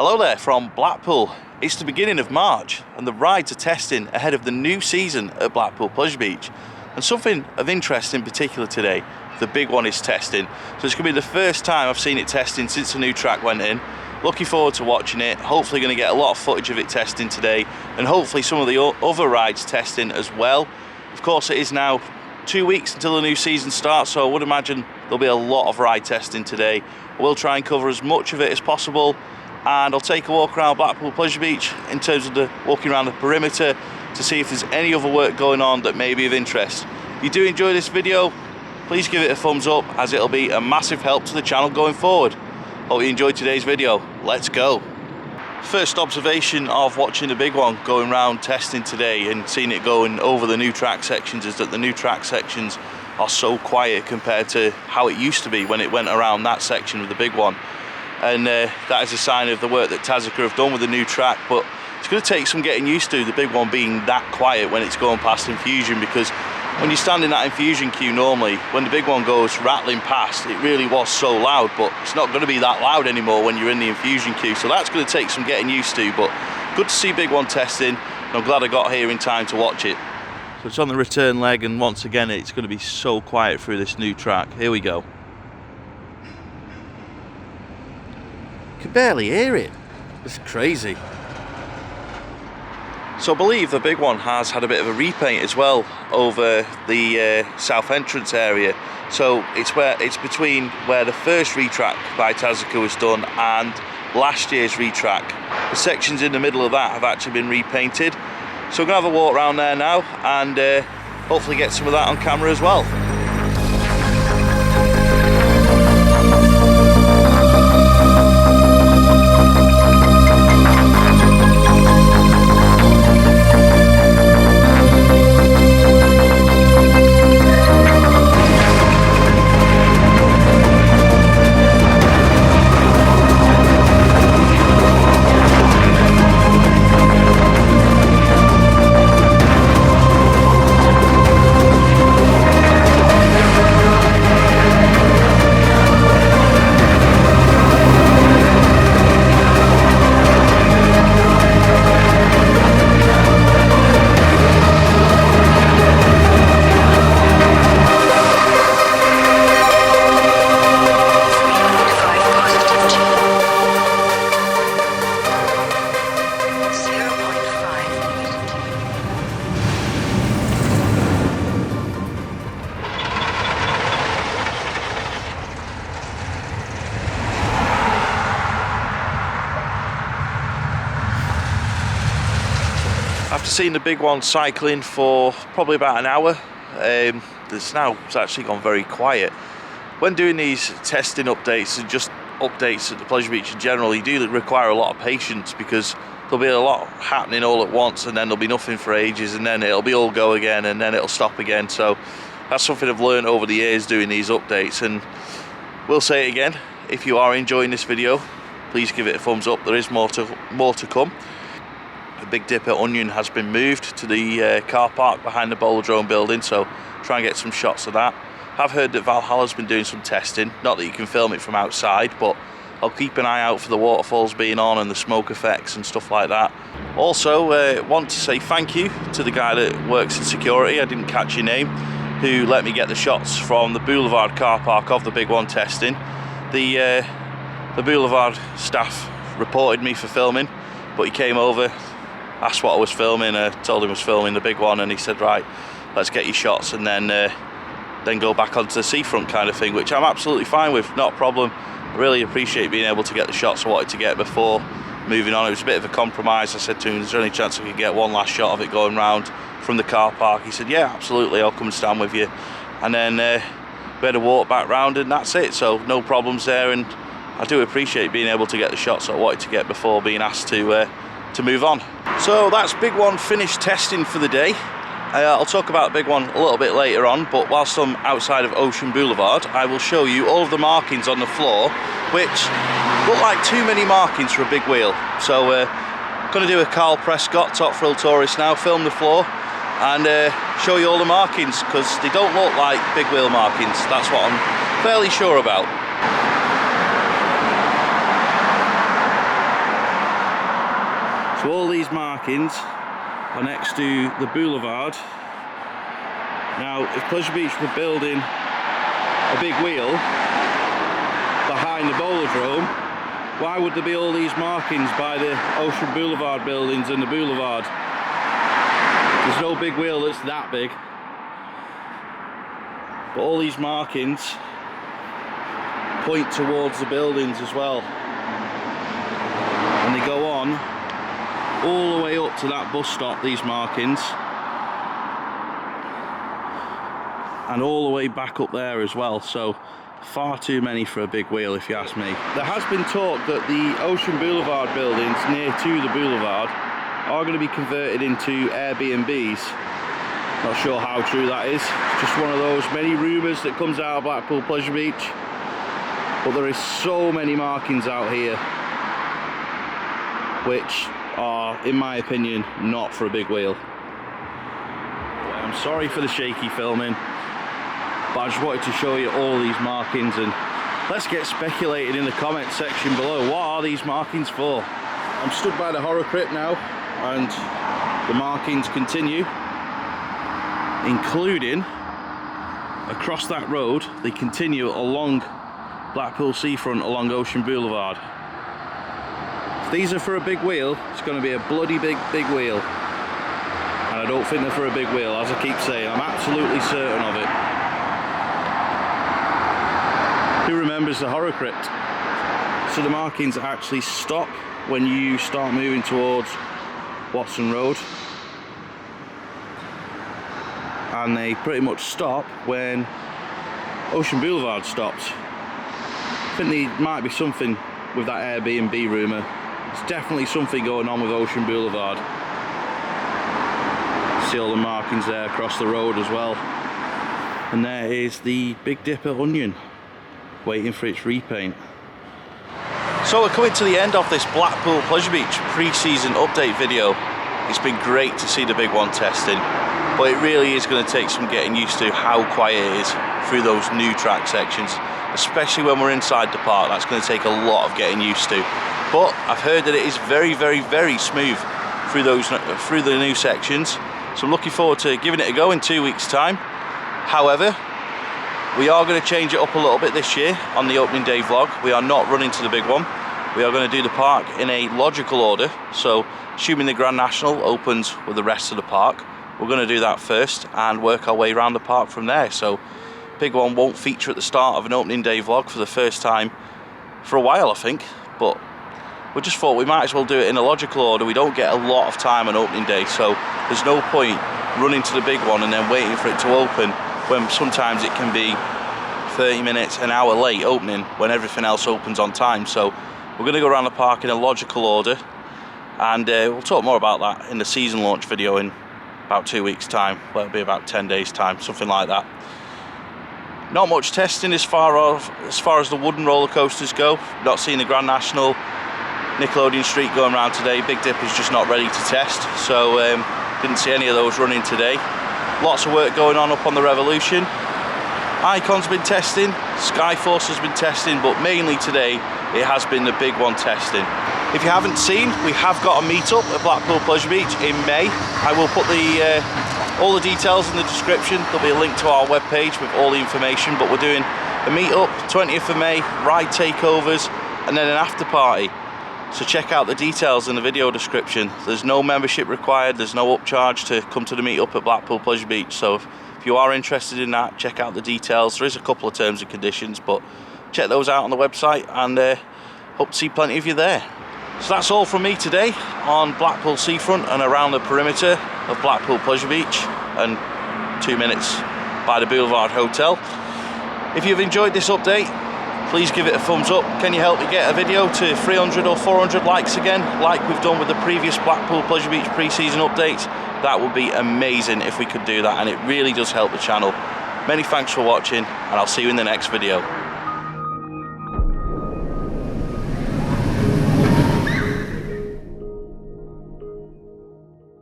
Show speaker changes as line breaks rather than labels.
Hello there from Blackpool. It's the beginning of March and the rides are testing ahead of the new season at Blackpool Pleasure Beach. And something of interest in particular today, the Big One is testing. So it's going to be the first time I've seen it testing since the new track went in. Looking forward to watching it. Hopefully going to get a lot of footage of it testing today, and hopefully some of the other rides testing as well. Of course, it is now 2 weeks until the new season starts, so I would imagine there'll be a lot of ride testing today. We'll try and cover as much of it as possible, and I'll take a walk around Blackpool Pleasure Beach in terms of the walking around the perimeter to see if there's any other work going on that may be of interest. If you do enjoy this video, please give it a thumbs up, as it'll be a massive help to the channel going forward. Hope you enjoyed today's video. Let's go. First observation of watching the Big One going around testing today and seeing it going over the new track sections is that the new track sections are so quiet compared to how it used to be when it went around that section with the Big One. And that is a sign of the work that Tazaka have done with the new track, but it's going to take some getting used to the Big One being that quiet when it's going past Infusion, because when you stand in that Infusion queue normally, when the Big One goes rattling past, it really was so loud, but it's not going to be that loud anymore when you're in the Infusion queue, so that's going to take some getting used to. But good to see Big One testing, and I'm glad I got here in time to watch it. So it's on the return leg, and once again it's going to be so quiet through this new track. Here we go. Can barely hear it. It's crazy. So I believe the Big One has had a bit of a repaint as well over the south entrance area. So it's between where the first retrack by Tazaka was done and last year's retrack. The sections in the middle of that have actually been repainted. So we're gonna have a walk around there now and hopefully get some of that on camera as well. After seeing the Big One cycling for probably about an hour, it's actually gone very quiet. When doing these testing updates and just updates at the Pleasure Beach in general, you do require a lot of patience, because there'll be a lot happening all at once, and then there'll be nothing for ages, and then it'll be all go again, and then it'll stop again. So that's something I've learned over the years doing these updates, and we'll say it again, if you are enjoying this video, please give it a thumbs up. There is more to come. The Big Dipper Onion has been moved to the car park behind the Bowlerdrome building, so try and get some shots of that. I've heard that Valhalla's been doing some testing, not that you can film it from outside, but I'll keep an eye out for the waterfalls being on and the smoke effects and stuff like that. Also, want to say thank you to the guy that works in security, I didn't catch your name, who let me get the shots from the Boulevard car park of the Big One testing. The Boulevard staff reported me for filming, but he came over, asked what I was filming, told him I was filming the Big One, and he said, right, let's get your shots and then go back onto the seafront kind of thing, which I'm absolutely fine with, not a problem. I really appreciate being able to get the shots I wanted to get before moving on. It was a bit of a compromise. I said to him, is there any chance I could get one last shot of it going round from the car park? He said, yeah, absolutely, I'll come and stand with you. And then we had a walk back round, and that's it, so no problems there. And I do appreciate being able to get the shots I wanted to get before being asked to move on. So that's Big One finished testing for the day. I'll talk about Big One a little bit later on, but whilst I'm outside of Ocean Boulevard, I will show you all of the markings on the floor, which look like too many markings for a big wheel. So going to do a Carl Prescott Top Thrill Tourist now, film the floor and show you all the markings, because they don't look like big wheel markings. That's what I'm fairly sure about.
So all these markings are next to the boulevard. Now, if Pleasure Beach were building a big wheel behind the Bowlerdrome, why would there be all these markings by the Ocean Boulevard buildings and the boulevard? There's no big wheel that's that big. But all these markings point towards the buildings as well. And they go on all the way up to that bus stop, these markings. And all the way back up there as well. So far too many for a big wheel, if you ask me. There has been talk that the Ocean Boulevard buildings near to the boulevard are going to be converted into Airbnbs. Not sure how true that is. It's just one of those many rumours that comes out of Blackpool Pleasure Beach. But there is so many markings out here which are, in my opinion, not for a big wheel. I'm sorry for the shaky filming, but I just wanted to show you all these markings, and let's get speculated in the comment section below. What are these markings for? I'm stood by the horror crypt now, and the markings continue, including across that road. They continue along Blackpool seafront, along Ocean Boulevard. If these are for a big wheel, it's going to be a bloody big wheel. And I don't think they're for a big wheel, as I keep saying. I'm absolutely certain of it. Who remembers the horror crypt? So the markings actually stop when you start moving towards Watson Road. And they pretty much stop when Ocean Boulevard stops. I think there might be something with that Airbnb rumour. There's definitely something going on with Ocean Boulevard. See all the markings there across the road as well. And there is the Big Dipper onion, waiting for its repaint.
So we're coming to the end of this Blackpool Pleasure Beach pre-season update video. It's been great to see the Big One testing, but it really is going to take some getting used to how quiet it is through those new track sections, especially when we're inside the park. That's going to take a lot of getting used to. But I've heard that it is very, very, very smooth through the new sections. So I'm looking forward to giving it a go in 2 weeks' time. However, we are going to change it up a little bit this year on the opening day vlog. We are not running to the Big One. We are going to do the park in a logical order. So assuming the Grand National opens with the rest of the park, we're going to do that first and work our way around the park from there. So Big One won't feature at the start of an opening day vlog for the first time for a while, I think. But we just thought we might as well do it in a logical order. We don't get a lot of time on opening day, so there's no point running to the Big One and then waiting for it to open when sometimes it can be 30 minutes, an hour late opening when everything else opens on time. So we're going to go around the park in a logical order, and we'll talk more about that in the season launch video in about 2 weeks' time. Well, it'll be about 10 days' time, something like that. Not much testing as far as the wooden roller coasters go. Not seeing the Grand National, Nickelodeon Street going around today. Big Dipper's just not ready to test, so didn't see any of those running today. Lots of work going on up on the Revolution. Icon's been testing, Skyforce has been testing, but mainly today it has been the Big One testing. If you haven't seen, we have got a meet-up at Blackpool Pleasure Beach in May. I will put all the details in the description. There'll be a link to our webpage with all the information, but we're doing a meet-up 20th of May, ride takeovers, and then an after party. So check out the details in the video description. There's no membership required, there's no upcharge to come to the meet-up at Blackpool Pleasure Beach. So if you are interested in that, check out the details. There is a couple of terms and conditions, but check those out on the website, and hope to see plenty of you there. So that's all from me today on Blackpool Seafront and around the perimeter of Blackpool Pleasure Beach and 2 minutes by the Boulevard Hotel. If you've enjoyed this update, please give it a thumbs up. Can you help me get a video to 300 or 400 likes again, like we've done with the previous Blackpool Pleasure Beach pre-season updates? That would be amazing if we could do that, and it really does help the channel. Many thanks for watching, and I'll see you in the next video.